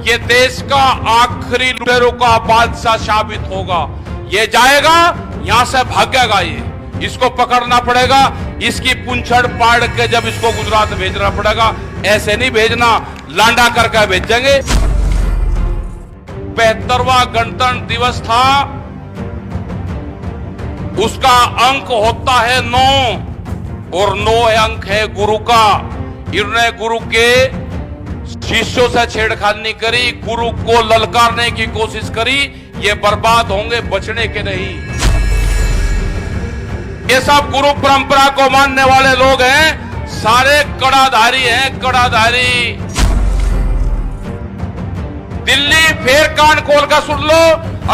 ये देश का आखिरी लुटेरों का बादशाह साबित होगा। ये जाएगा, यहां से भागेगा, ये इसको पकड़ना पड़ेगा, इसकी पूंछड़ पाड़ के जब इसको गुजरात भेजना पड़ेगा। ऐसे नहीं भेजना, लांडा करके भेजेंगे। 75वां गणतंत्र दिवस था, उसका अंक होता है 9 और 9 अंक है गुरु का। इन्होंने गुरु के शिष्यों से छेड़खानी करी, गुरु को ललकारने की कोशिश करी, ये बर्बाद होंगे, बचने के नहीं। ये सब गुरु परंपरा को मानने वाले लोग हैं, सारे कड़ाधारी हैं, कड़ाधारी। दिल्ली फिर कान खोल कर सुन लो,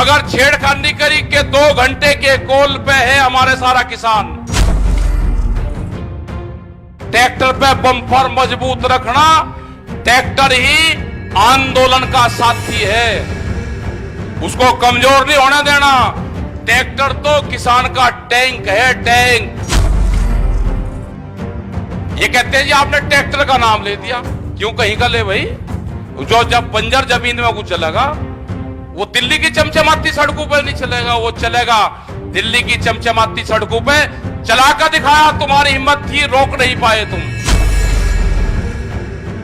अगर छेड़खानी करी के 2 घंटे के कॉल पे है हमारे सारा किसान। ट्रैक्टर पे बम्पर मजबूत रखना, ट्रैक्टर ही आंदोलन का साथी है, उसको कमजोर नहीं होने देना। ट्रैक्टर तो किसान का टैंक है, टैंक। ये कहते हैं जी आपने ट्रैक्टर का नाम ले दिया, क्यों कहीं का ले भाई? जो जब बंजर जमीन में कुछ चलेगा, वो दिल्ली की चमचमाती सड़कों पर नहीं चलेगा, वो चलेगा दिल्ली की चमचमाती सड़कों पे। चलाकर दिखाया, तुम्हारी हिम्मत थी, रोक नहीं पाए तुम।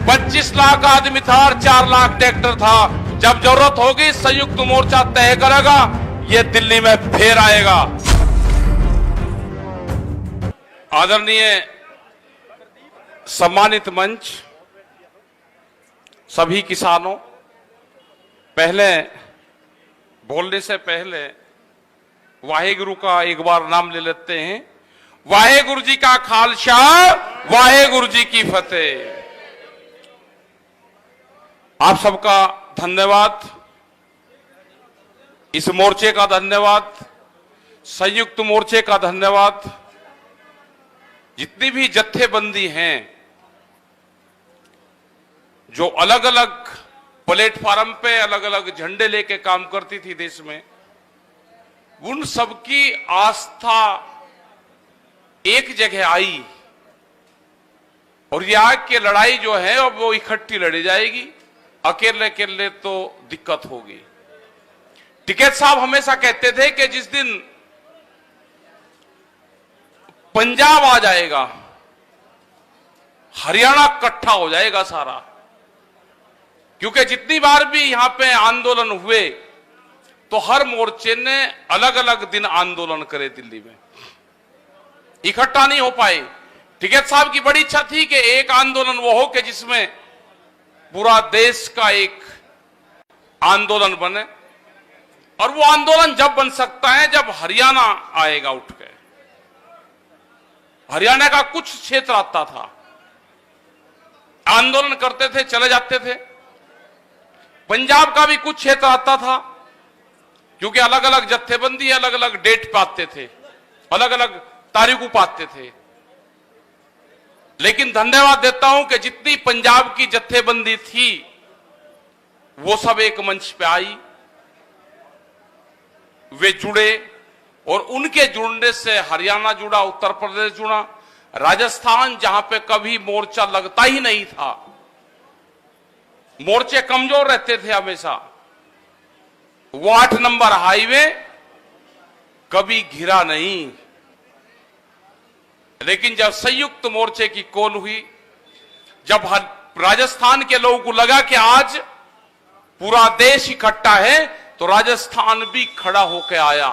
25 लाख आदमी था और 4 लाख ट्रैक्टर था। जब जरूरत होगी संयुक्त मोर्चा तय करेगा, ये दिल्ली में फिर आएगा। आदरणीय सम्मानित मंच, सभी किसानों, पहले बोलने से पहले वाहेगुरु का एक बार नाम ले लेते हैं। वाहेगुरु जी का खालसा, वाहेगुरु जी की फतेह। आप सबका धन्यवाद, इस मोर्चे का धन्यवाद, संयुक्त मोर्चे का धन्यवाद। जितनी भी जत्थेबंदी हैं जो अलग अलग प्लेटफार्म पे अलग अलग झंडे लेके काम करती थी देश में, उन सबकी आस्था एक जगह आई और ये आग की लड़ाई जो है अब वो इकट्ठी लड़ी जाएगी। अकेले अकेले तो दिक्कत होगी। टिकैत साहब हमेशा कहते थे कि जिस दिन पंजाब आ जाएगा, हरियाणा इकट्ठा हो जाएगा सारा। क्योंकि जितनी बार भी यहां पे आंदोलन हुए तो हर मोर्चे ने अलग अलग दिन आंदोलन करे दिल्ली में, इकट्ठा नहीं हो पाए। टिकैत साहब की बड़ी इच्छा थी कि एक आंदोलन वो हो कि जिसमें पूरा देश का एक आंदोलन बने, और वो आंदोलन जब बन सकता है जब हरियाणा आएगा उठ के। हरियाणा का कुछ क्षेत्र आता था, आंदोलन करते थे, चले जाते थे। पंजाब का भी कुछ क्षेत्र आता था, क्योंकि अलग अलग जत्थेबंदी अलग अलग डेट पाते थे, अलग अलग तारीखों पाते थे। लेकिन धन्यवाद देता हूं कि जितनी पंजाब की जत्थेबंदी थी वो सब एक मंच पे आई, वे जुड़े, और उनके जुड़ने से हरियाणा जुड़ा, उत्तर प्रदेश जुड़ा, राजस्थान जहां पे कभी मोर्चा लगता ही नहीं था, मोर्चे कमजोर रहते थे हमेशा, वो 8 नंबर हाईवे कभी घिरा नहीं। लेकिन जब संयुक्त मोर्चे की कॉल हुई, जब राजस्थान के लोगों को लगा कि आज पूरा देश इकट्ठा है, तो राजस्थान भी खड़ा होकर आया।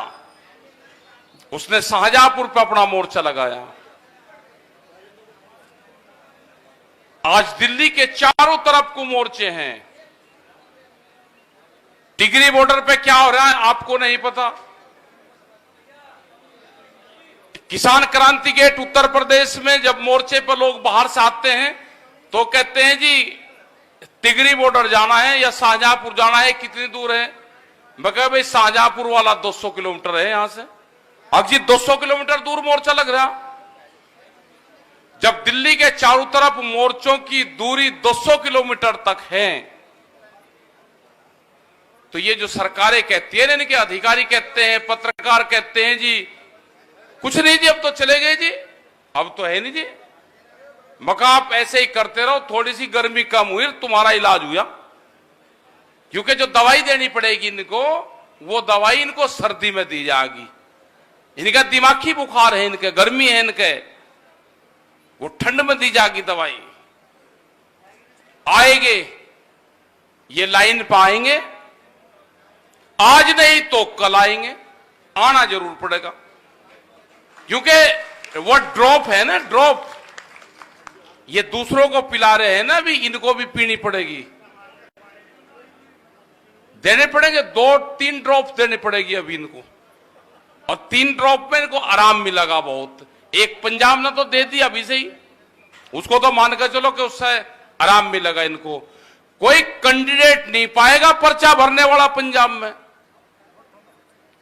उसने शाहजहांपुर पर अपना मोर्चा लगाया। आज दिल्ली के चारों तरफ को मोर्चे हैं। टिकरी बॉर्डर पे क्या हो रहा है आपको नहीं पता। किसान क्रांति गेट उत्तर प्रदेश में जब मोर्चे पर लोग बाहर से आते हैं तो कहते हैं जी टिकरी बॉर्डर जाना है या शाहजहांपुर जाना है, कितनी दूर है? मैं कहा भाई शाहजहांपुर वाला 200 किलोमीटर है यहां से। अब जी 200 किलोमीटर दूर मोर्चा लग रहा। जब दिल्ली के चारों तरफ मोर्चों की दूरी 200 किलोमीटर तक है, तो ये जो सरकारें कहती है, इनके अधिकारी कहते हैं, पत्रकार कहते हैं जी कुछ नहीं जी, अब तो चले गए जी, अब तो है नहीं जी, मका आप ऐसे ही करते रहो, थोड़ी सी गर्मी कम हुई तुम्हारा इलाज हुआ। क्योंकि जो दवाई देनी पड़ेगी इनको, वो दवाई इनको सर्दी में दी जाएगी। इनका दिमागी बुखार है, इनके गर्मी है, इनके वो ठंड में दी जाएगी दवाई। आएंगे ये लाइन पे आएंगे, आज नहीं तो कल आएंगे, आना जरूर पड़ेगा। क्योंकि वो ड्रॉप है ना, ड्रॉप ये दूसरों को पिला रहे हैं ना, अभी इनको भी पीनी पड़ेगी, देने पड़ेंगे। 2-3 ड्रॉप देने पड़ेगी अभी इनको, और 3 ड्रॉप में इनको आराम मिलेगा बहुत। एक पंजाब ने तो दे दिया अभी से ही, उसको तो मान कर चलो कि उससे आराम मिलेगा इनको। कोई कैंडिडेट नहीं पाएगा पर्चा भरने वाला पंजाब में,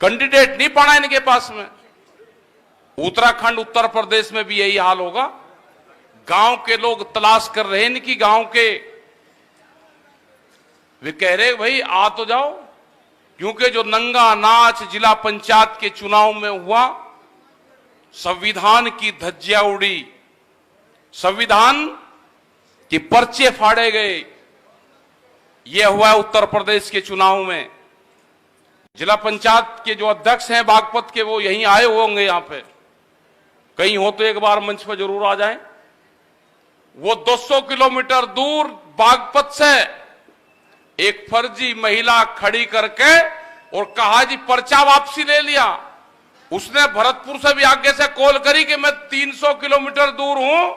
कैंडिडेट नहीं पड़ा इनके पास में। उत्तराखंड, उत्तर प्रदेश में भी यही हाल होगा। गांव के लोग तलाश कर रहे हैं इनकी, गांव के वे कह रहे भाई आ तो जाओ, क्योंकि जो नंगा नाच जिला पंचायत के चुनाव में हुआ, संविधान की धज्जियां उड़ी, संविधान के पर्चे फाड़े गए, यह हुआ उत्तर प्रदेश के चुनाव में। जिला पंचायत के जो अध्यक्ष हैं बागपत के, वो यहीं आए होंगे, यहां पे कहीं हो तो एक बार मंच पर जरूर आ जाएं। वो 200 किलोमीटर दूर बागपत से एक फर्जी महिला खड़ी करके और कहा जी पर्चा वापसी ले लिया। उसने भरतपुर से भी आगे से कॉल करी कि मैं 300 किलोमीटर दूर हूं,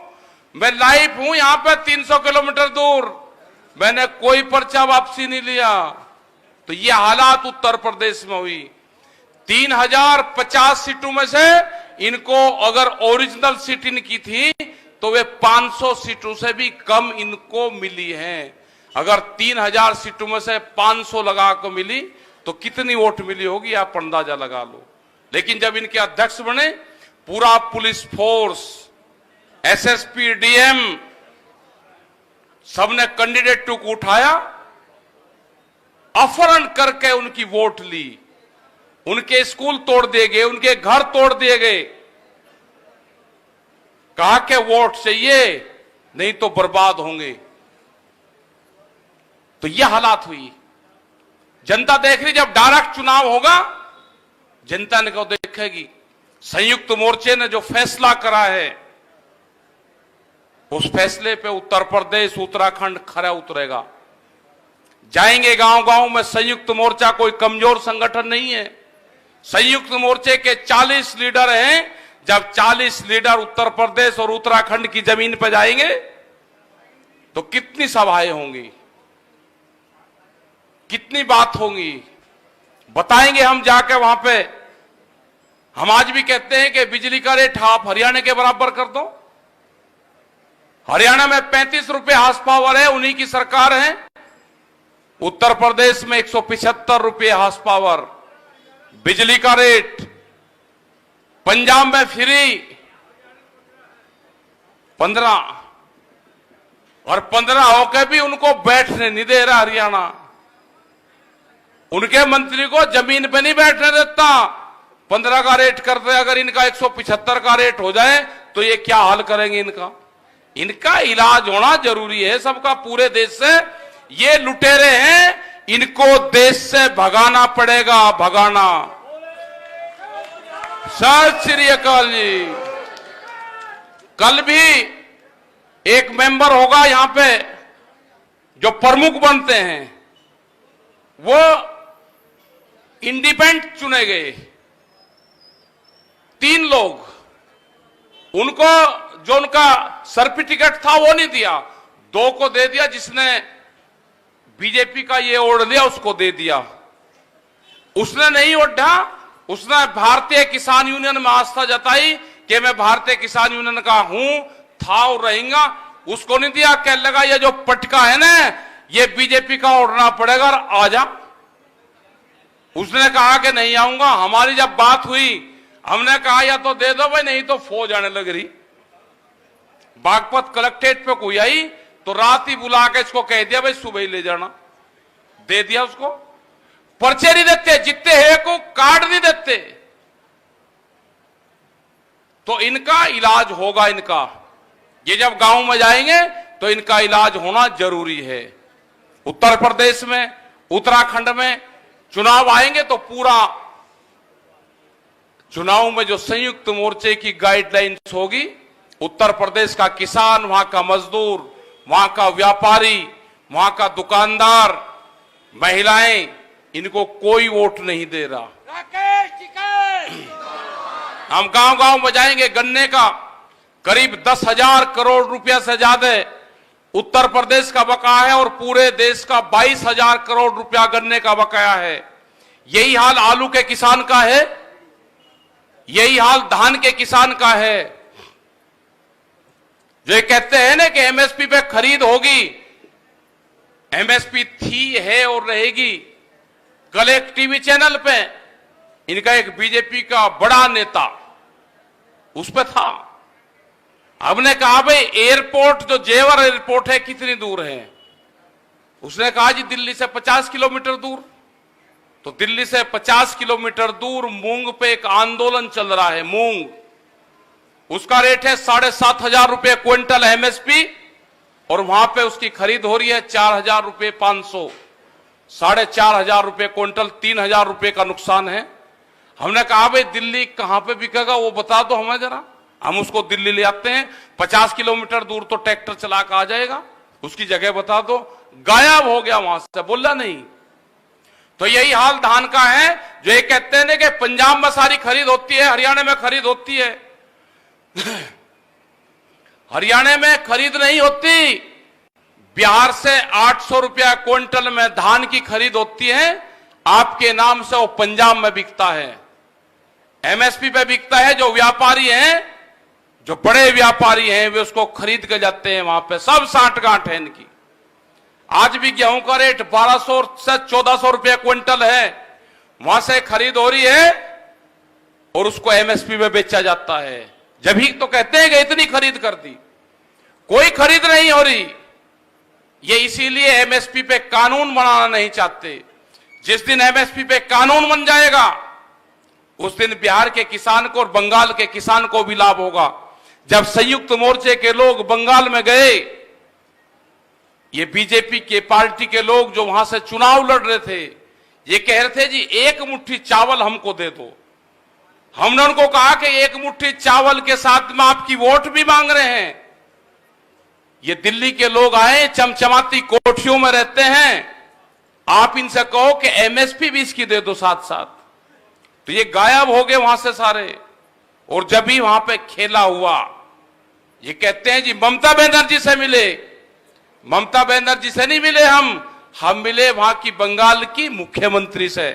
मैं लाइव हूं यहां पे 300 किलोमीटर दूर, मैंने कोई पर्चा वापसी नहीं लिया। तो ये हालात उत्तर प्रदेश में हुई। 3050 सीटों में से इनको अगर ओरिजिनल सीट इनकी थी तो वे 500 सीटों से भी कम इनको मिली हैं। अगर 3000 सीटों में से 500 लगा को मिली तो कितनी वोट मिली होगी आप अंदाजा लगा लो। लेकिन जब इनके अध्यक्ष बने, पूरा पुलिस फोर्स, एसएसपी, डीएम सबने कैंडिडेट को उठाया, अपहरण करके उनकी वोट ली, उनके स्कूल तोड़ दिए गए, उनके घर तोड़ दिए गए। कहा कि वोट चाहिए नहीं तो बर्बाद होंगे। तो यह हालात हुई। जनता देख रही, जब डायरेक्ट चुनाव होगा जनता ने को देखेगी। संयुक्त मोर्चे ने जो फैसला करा है, उस फैसले पे उत्तर प्रदेश, उत्तराखंड खरा उतरेगा। जाएंगे गांव गांव में। संयुक्त मोर्चा कोई कमजोर संगठन नहीं है। संयुक्त मोर्चे के 40 लीडर हैं। जब 40 लीडर उत्तर प्रदेश और उत्तराखंड की जमीन पर जाएंगे तो कितनी सभाएं होंगी, कितनी बात होंगी, बताएंगे हम जाके वहां पे। हम आज भी कहते हैं कि बिजली का रेट आप हरियाणा के बराबर कर दो। हरियाणा में 35 रुपए हाउस पावर है, उन्हीं की सरकार है। उत्तर प्रदेश में 175 रुपए हाउस पावर बिजली का रेट। पंजाब में फ्री 15, और 15 होकर भी उनको बैठने नहीं दे रहा हरियाणा। उनके मंत्री को जमीन पे नहीं बैठने देता। 15 का रेट करते, अगर इनका 175 का रेट हो जाए तो ये क्या हाल करेंगे इनका। इनका इलाज होना जरूरी है सबका, पूरे देश से। ये लुटेरे हैं, इनको देश से भगाना पड़ेगा, भगाना। सत श्री अकाल जी। कल भी एक मेंबर होगा यहां पे, जो प्रमुख बनते हैं, वो इंडिपेंडेंट चुने गए 3 लोग। उनको जो उनका सर्टिफिकेट था वो नहीं दिया, 2 को दे दिया। जिसने बीजेपी का ये ओढ़ लिया उसको दे दिया। उसने नहीं ओढ़ा, उसने भारतीय किसान यूनियन में आस्था जताई कि मैं भारतीय किसान यूनियन का हूं, था और रहेगा। उसको नहीं दिया। कह लगा ये जो पटका है ना, ये बीजेपी का ओढ़ना पड़ेगा, आ जा। उसने कहा कि नहीं आऊंगा। हमारी जब बात हुई, हमने कहा या तो दे दो भाई, नहीं तो फौज आने लग रही। बागपत कलेक्ट्रेट पे कोई आई तो रात ही बुला के इसको कह दिया भाई सुबह ही ले जाना। दे दिया उसको। पर्चे नहीं देते, जितने हैं को कार्ड नहीं देते। तो इनका इलाज होगा। इनका ये जब गांव में जाएंगे तो इनका इलाज होना जरूरी है। उत्तर प्रदेश में, उत्तराखंड में चुनाव आएंगे तो पूरा चुनाव में जो संयुक्त मोर्चे की गाइडलाइंस होगी, उत्तर प्रदेश का किसान, वहां का मजदूर, वहां का व्यापारी, वहां का दुकानदार, महिलाएं, इनको कोई वोट नहीं दे रहा। हम गांव गांव में जाएंगे। गन्ने का करीब 10,000 करोड़ रुपया से ज्यादा उत्तर प्रदेश का बकाया है और पूरे देश का 22,000 करोड़ रुपया गन्ने का बकाया है। यही हाल आलू के किसान का है, यही हाल धान के किसान का है। जो कहते हैं ना कि एमएसपी पे खरीद होगी, एमएसपी थी, है और रहेगी। कल एक टीवी चैनल पे इनका एक बीजेपी का बड़ा नेता उस पे था। हमने कहा भाई एयरपोर्ट जो जेवर एयरपोर्ट है कितनी दूर है? उसने कहा जी दिल्ली से 50 किलोमीटर दूर। तो दिल्ली से 50 किलोमीटर दूर मूंग पे एक आंदोलन चल रहा है। मूंग, उसका रेट है 7,500 रुपए क्विंटल एमएसपी और वहां पे उसकी खरीद हो रही है 4,000 रुपए 500, 4,500 रुपए क्विंटल, 3,000 रुपए का नुकसान है। हमने कहा भाई दिल्ली कहां पे बिकेगा वो बता दो हमें जरा, हम उसको दिल्ली ले आते हैं। 50 किलोमीटर दूर तो ट्रैक्टर चला कर आ जाएगा, उसकी जगह बता दो। गायब हो गया, वहां से बोला नहीं। तो यही हाल धान का है। जो ये कहते हैं कि पंजाब में सारी खरीद होती है, हरियाणा में खरीद होती है। हरियाणा में खरीद नहीं होती। बिहार से 800 रुपया क्विंटल में धान की खरीद होती है, आपके नाम से वो पंजाब में बिकता है, एमएसपी पे बिकता है। जो व्यापारी हैं, जो बड़े व्यापारी हैं, वे उसको खरीद के जाते हैं वहां पे। सब साठगांठ है इनकी। आज भी गेहूं का रेट 1200 से 1400 रुपया क्विंटल है, वहां से खरीद हो रही है और उसको एमएसपी में बेचा जाता है। जब ही तो कहते हैं कि इतनी खरीद कर दी, कोई खरीद नहीं हो रही। ये इसीलिए एमएसपी पे कानून बनाना नहीं चाहते। जिस दिन एमएसपी पे कानून बन जाएगा उस दिन बिहार के किसान को और बंगाल के किसान को भी लाभ होगा। जब संयुक्त मोर्चे के लोग बंगाल में गए, ये बीजेपी के पार्टी के लोग जो वहां से चुनाव लड़ रहे थे, ये कह रहे थे जी एक मुट्ठी चावल हमको दे दो। हमने उनको कहा कि एक मुट्ठी चावल के साथ में आपकी वोट भी मांग रहे हैं। ये दिल्ली के लोग आए, चमचमाती कोठियों में रहते हैं, आप इनसे कहो कि एमएसपी भी इसकी दे दो साथ साथ। तो ये गायब हो गए वहां से सारे। और जब भी वहां पे खेला हुआ, ये कहते हैं जी ममता बनर्जी से मिले। ममता बनर्जी से नहीं मिले हम मिले वहां की बंगाल की मुख्यमंत्री से।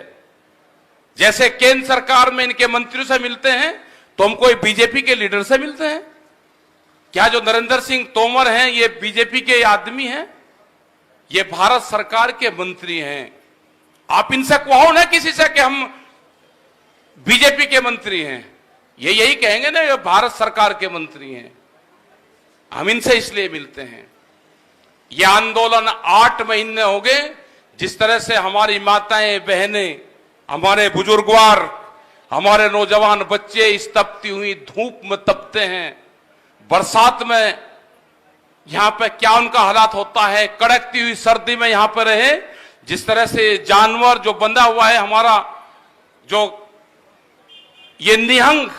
जैसे केंद्र सरकार में इनके मंत्रियों से मिलते हैं, तो हम कोई बीजेपी के लीडर से मिलते हैं क्या? जो नरेंद्र सिंह तोमर हैं, ये बीजेपी के आदमी हैं? ये भारत सरकार के मंत्री हैं। आप इनसे कहो ना किसी से कि हम बीजेपी के मंत्री हैं, ये यही कहेंगे ना ये भारत सरकार के मंत्री हैं। हम इनसे इसलिए मिलते हैं। ये आंदोलन 8 महीने हो गए। जिस तरह से हमारी माताएं बहनें, हमारे बुजुर्गवार, हमारे नौजवान बच्चे इस तपती हुई धूप में तपते हैं, बरसात में यहां पे क्या उनका हालात होता है, कड़कती हुई सर्दी में यहां पर रहे। जिस तरह से जानवर जो बंधा हुआ है, हमारा जो ये निहंग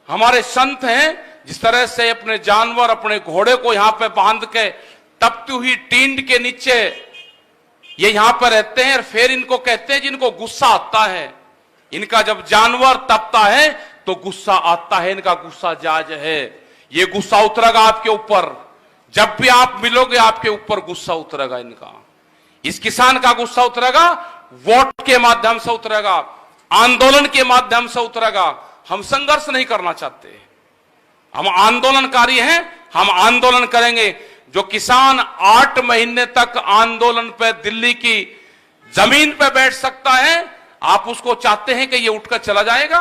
हमारे संत हैं, जिस तरह से अपने जानवर, अपने घोड़े को यहां पे बांध के तपती हुई टींड के नीचे ये यहां पर रहते हैं। और फिर इनको कहते हैं जिनको गुस्सा आता है, इनका जब जानवर तपता है तो गुस्सा आता है, इनका गुस्सा जायज है। ये गुस्सा उतरेगा आपके ऊपर, जब भी आप मिलोगे आपके ऊपर गुस्सा उतरेगा इनका। इस किसान का गुस्सा उतरेगा, वोट के माध्यम से उतरेगा, आंदोलन के माध्यम से उतरेगा। हम संघर्ष नहीं करना चाहते, हम आंदोलनकारी हैं, हम आंदोलन करेंगे। जो किसान 8 महीने तक आंदोलन पे दिल्ली की जमीन पे बैठ सकता है, आप उसको चाहते हैं कि ये उठकर चला जाएगा?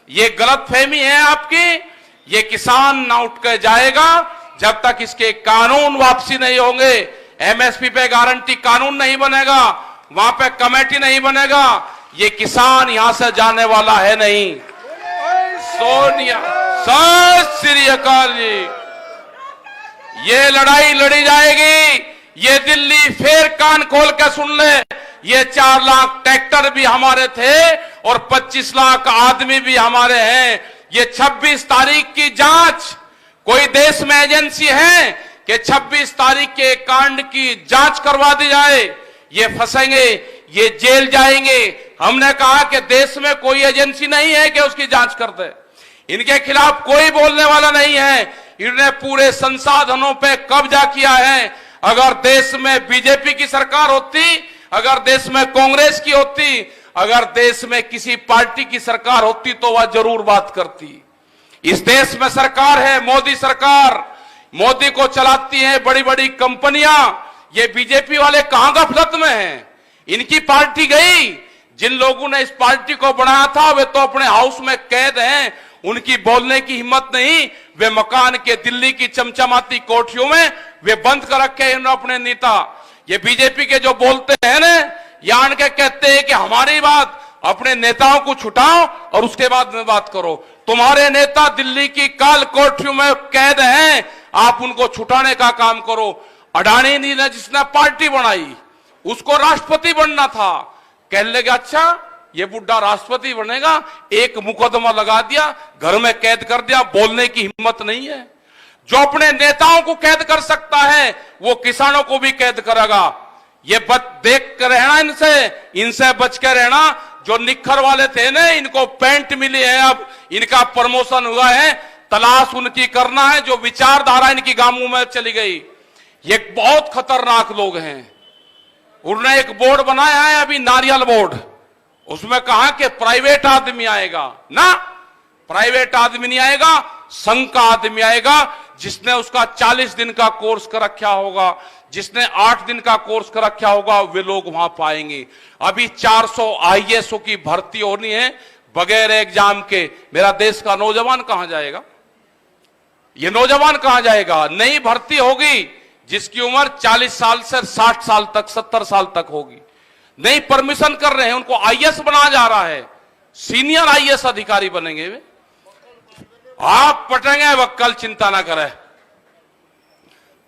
ये गलतफहमी है आपकी। ये किसान ना उठकर जाएगा जब तक इसके कानून वापसी नहीं होंगे। एमएसपी पे गारंटी कानून नहीं बनेगा, वहां पे कमेटी नहीं बनेगा, ये किसान यहां से जाने वाला है नहीं। सोनिया, सत श्री अकाल जी। ये लड़ाई लड़ी जाएगी। ये दिल्ली फिर कान खोल के सुन ले, ये 4 लाख ट्रैक्टर भी हमारे थे और 25 लाख आदमी भी हमारे हैं। ये 26 तारीख की जांच, कोई देश में एजेंसी है कि 26 तारीख के कांड की जांच करवा दी जाए? ये फंसेंगे, ये जेल जाएंगे। हमने कहा कि देश में कोई एजेंसी नहीं है कि उसकी जांच कर दे। इनके खिलाफ कोई बोलने वाला नहीं है। इन्होंने पूरे संसाधनों पे कब्जा किया है। अगर देश में बीजेपी की सरकार होती, अगर देश में कांग्रेस की होती, अगर देश में किसी पार्टी की सरकार होती तो वह जरूर बात करती। इस देश में सरकार है मोदी सरकार, मोदी को चलाती हैं बड़ी बड़ी कंपनियां। ये बीजेपी वाले कहां गफलत में हैं? इनकी पार्टी गई। जिन लोगों ने इस पार्टी को बनाया था वे तो अपने हाउस में कैद हैं, उनकी बोलने की हिम्मत नहीं। वे मकान के दिल्ली की चमचमाती कोठरियों में वे बंद कर रखे हैं अपने नेता। ये बीजेपी के जो बोलते हैं ना, यान के कहते हैं कि हमारी बात, अपने नेताओं को छुटाओ और उसके बाद में बात करो। तुम्हारे नेता दिल्ली की काल कोठरियों में कैद हैं, आप उनको छुटाने का काम करो। अडानी ने जिसने पार्टी बनाई उसको राष्ट्रपति बनना था, कहने लगे अच्छा ये बुढ़ा राष्ट्रपति बनेगा, एक मुकदमा लगा दिया, घर में कैद कर दिया, बोलने की हिम्मत नहीं है। जो अपने नेताओं को कैद कर सकता है वो किसानों को भी कैद करेगा। ये देख कर रहना, इनसे बच कर रहना। जो निखर वाले थे ना, इनको पेंट मिली है, अब इनका प्रमोशन हुआ है, तलाश उनकी करना है। जो विचारधारा इनकी गांवों में चली गई, ये बहुत खतरनाक लोग हैं। उन्होंने एक बोर्ड बनाया है अभी, नारियल बोर्ड, उसमें कहा कि प्राइवेट आदमी आएगा ना, प्राइवेट आदमी नहीं आएगा, संघ का आदमी आएगा, जिसने उसका 40 दिन का कोर्स कर रखा होगा, जिसने 8 दिन का कोर्स कर रखा होगा, वे लोग वहां पाएंगे। अभी 400 IAS की भर्ती होनी है बगैर एग्जाम के। मेरा देश का नौजवान कहां जाएगा? ये नौजवान कहां जाएगा? नई भर्ती होगी जिसकी उम्र 40 साल से 60 साल तक, 70 साल तक होगी। नहीं परमिशन कर रहे हैं, उनको IAS बनाया जा रहा है, सीनियर IAS अधिकारी बनेंगे वे। आप पटेंगे वक्कल, चिंता ना करें।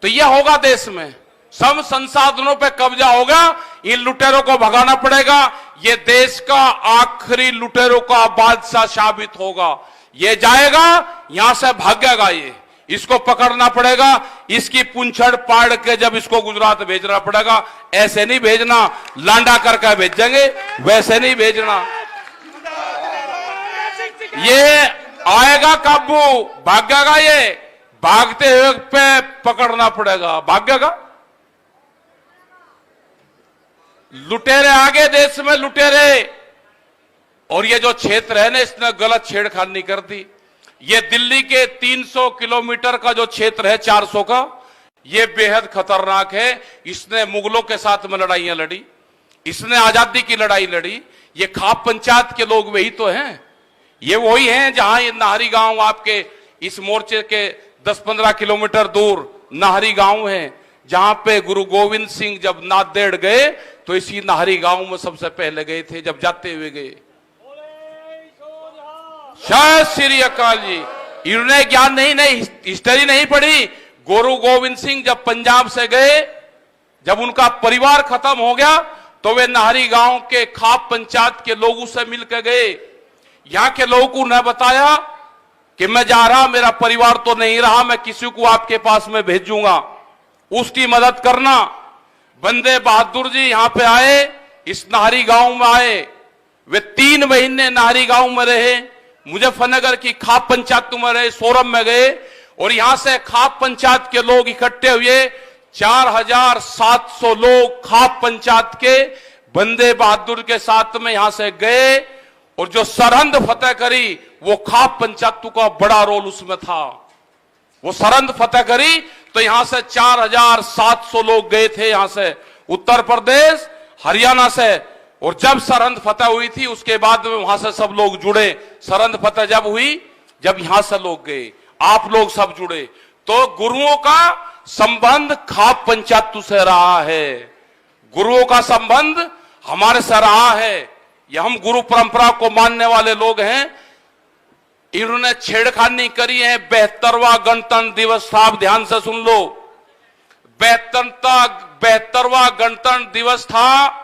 तो यह होगा देश में, सब संसाधनों पे कब्जा होगा। इन लुटेरों को भगाना पड़ेगा। यह देश का आखिरी लुटेरों का बादशाह साबित होगा। ये जाएगा, यहां से भागेगा, ये इसको पकड़ना पड़ेगा। इसकी पूंछड़ पाड़ के जब इसको गुजरात भेजना पड़ेगा, ऐसे नहीं भेजना लांडा करके भेजेंगे, वैसे नहीं भेजना। ये आएगा काबू, भागेगा, ये भागते हुए पे पकड़ना पड़ेगा, भागेगा। लुटेरे आगे देश में, लुटेरे। और ये जो क्षेत्र है ना, इसने गलत छेड़खानी कर दी। ये दिल्ली के 300 किलोमीटर का जो क्षेत्र है, 400 का, ये बेहद खतरनाक है। इसने मुगलों के साथ में लड़ाइयां लड़ी, इसने आजादी की लड़ाई लड़ी। ये खाप पंचायत के लोग वही तो हैं, ये वही हैं जहां ये नाहरी गांव, आपके इस मोर्चे के 10-15 किलोमीटर दूर नाहरी गांव है, जहां पे गुरु गोविंद सिंह जब नांदेड़ गए तो इसी नाहरी गांव में सबसे पहले गए थे, जब जाते हुए गए। शायद श्री अकाल जी, इन्होंने ज्ञान नहीं हिस्ट्री नहीं पढ़ी। गुरु गोविंद सिंह जब पंजाब से गए, जब उनका परिवार खत्म हो गया तो वे नाहरी गांव के खाप पंचायत के लोगों से मिलकर गए। यहां के लोगों को न बताया कि मैं जा रहा, मेरा परिवार तो नहीं रहा, मैं किसी को आपके पास में भेजूंगा, उसकी मदद करना। बंदे बहादुर जी यहां पे आए, इस नाहरी गांव में आए। वे 3 महीने नाहरी गांव में रहे, मुजफ्फरनगर की खाप पंचायत में रहे, सोरम में गए। और यहां से खाप पंचायत के लोग इकट्ठे हुए, 4700 लोग खाप पंचायत के बंदे बहादुर के साथ में यहां से गए। और जो सरहद फतेह करी, वो खाप पंचायत का बड़ा रोल उसमें था। वो सरहद फतेह करी तो यहां से 4700 लोग गए थे, यहां से उत्तर प्रदेश, हरियाणा से। और जब सरहद फतेह हुई थी उसके बाद में वहां से सब लोग जुड़े। सरहद फतेह जब हुई, जब यहां से लोग गए, आप लोग सब जुड़े, तो गुरुओं का संबंध खाप पंचायत से रहा है। गुरुओं का संबंध हमारे से रहा है। ये हम गुरु परंपरा को मानने वाले लोग हैं। इन्होंने छेड़खानी करी है। 72वां गणतंत्र दिवस था, आप ध्यान से सुन लो। 72वां गणतंत्र दिवस था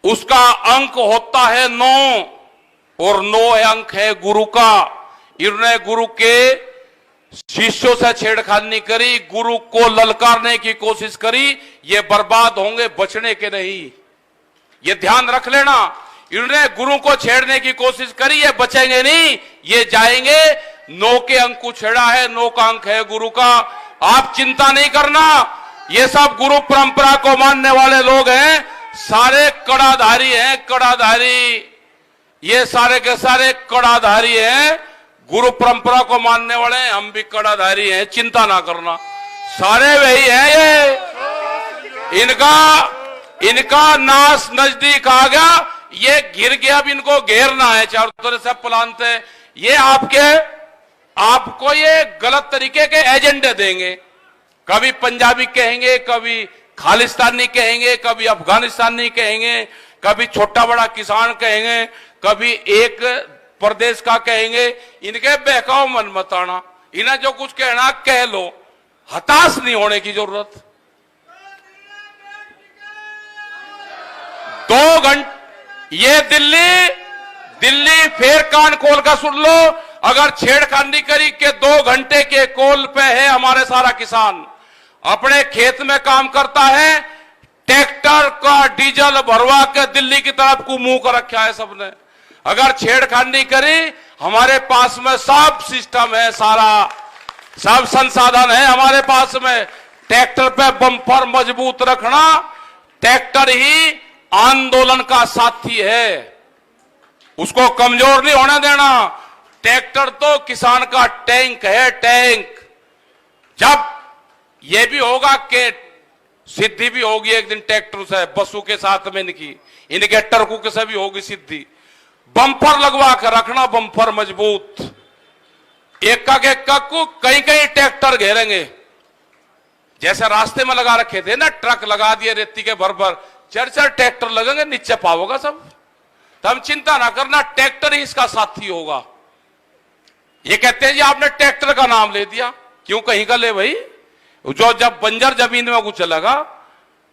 उसका अंक होता है 9 और 9 अंक है गुरु का। इन्होंने गुरु के शिष्यों से छेड़खानी करी, गुरु को ललकारने की कोशिश करी, ये बर्बाद होंगे, बचने के नहीं। ये ध्यान रख लेना, इन्होंने गुरु को छेड़ने की कोशिश करी, ये बचेंगे नहीं, ये जाएंगे। 9 के अंक को छेड़ा है, 9 का अंक है गुरु का। आप चिंता नहीं करना, ये सब गुरु परंपरा को मानने वाले लोग हैं, सारे कड़ाधारी हैं, कड़ाधारी। ये सारे के सारे कड़ाधारी हैं, गुरु परंपरा को मानने वाले हैं, हम भी कड़ाधारी हैं, चिंता ना करना, सारे वही हैं। ये इनका नाश नजदीक आ गया, ये गिर गया, अब इनको घेरना है चारों तरफ से प्लान थे। ये आपको ये गलत तरीके के एजेंडे देंगे, कभी पंजाबी कहेंगे, कभी खालिस्तानी कहेंगे, कभी अफगानिस्तानी कहेंगे, कभी छोटा बड़ा किसान कहेंगे, कभी एक प्रदेश का कहेंगे। इनके बहकाओ मन मत आना, इन्हें जो कुछ कहना कह लो, हताश नहीं होने की जरूरत। 2 घंटे ये दिल्ली फिर कान खोल कर सुन लो, अगर छेड़खानी करी के 2 घंटे के कोल पे है हमारे सारा किसान, अपने खेत में काम करता है, ट्रैक्टर का डीजल भरवा के दिल्ली की तरफ को मुंह कर रखा है सबने। अगर छेड़खानी करी, हमारे पास में सब सिस्टम है, सारा सब संसाधन है हमारे पास में। ट्रैक्टर पे बम्पर मजबूत रखना, ट्रैक्टर ही आंदोलन का साथी है, उसको कमजोर नहीं होने देना। ट्रैक्टर तो किसान का टैंक है, टैंक। जब यह भी होगा कि सिद्धि भी होगी एक दिन ट्रैक्टर से, बसों के साथ में इनके टरकों के से भी होगी सिद्धि। बम्पर लगवा कर रखना, बम्पर मजबूत। एक को कहीं कहीं ट्रैक्टर घेरेंगे, जैसे रास्ते में लगा रखे थे ना, ट्रक लगा दिए रेती के भर 4 ट्रैक्टर लगेंगे, नीचे पाओगा सब। तो हम चिंता ना करना, ट्रैक्टर ही इसका साथी होगा। ये कहते हैं जी आपने ट्रैक्टर का नाम ले दिया, क्यों कहीं का ले भाई? जो जब बंजर जमीन में वो चलेगा,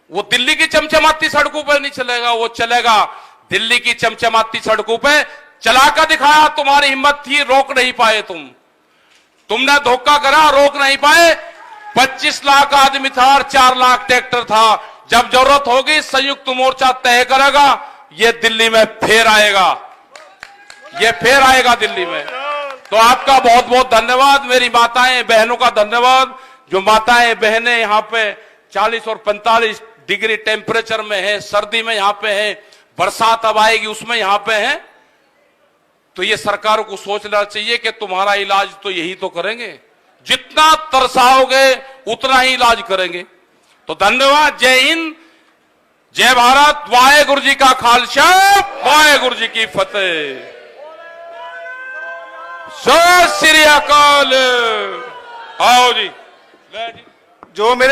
वो दिल्ली की चमचमाती सड़कों पर नहीं चलेगा, वो चलेगा दिल्ली की चमचमाती सड़कों पे। चलाकर दिखाया, तुम्हारी हिम्मत थी, रोक नहीं पाए तुमने धोखा करा, रोक नहीं पाए। 25 लाख आदमी था और 4 लाख ट्रैक्टर था। जब जरूरत होगी संयुक्त मोर्चा तय करेगा, ये दिल्ली में फिर आएगा, ये फिर आएगा दिल्ली में। तो आपका बहुत बहुत धन्यवाद, मेरी माताएं बहनों का धन्यवाद। जो माताएं बहनें यहाँ पे 40 और 45 डिग्री टेम्परेचर में है, सर्दी में यहाँ पे है, बरसात अब आएगी उसमें यहाँ पे है, तो ये सरकारों को सोचना चाहिए कि तुम्हारा इलाज तो यही तो करेंगे, जितना तरसाओगे उतना ही इलाज करेंगे। तो धन्यवाद, जय हिंद, जय भारत, वाहेगुरु जी का खालसा, वाहेगुरु जी की फतेह, सत श्री अकाल। आओ जी, जो मेरे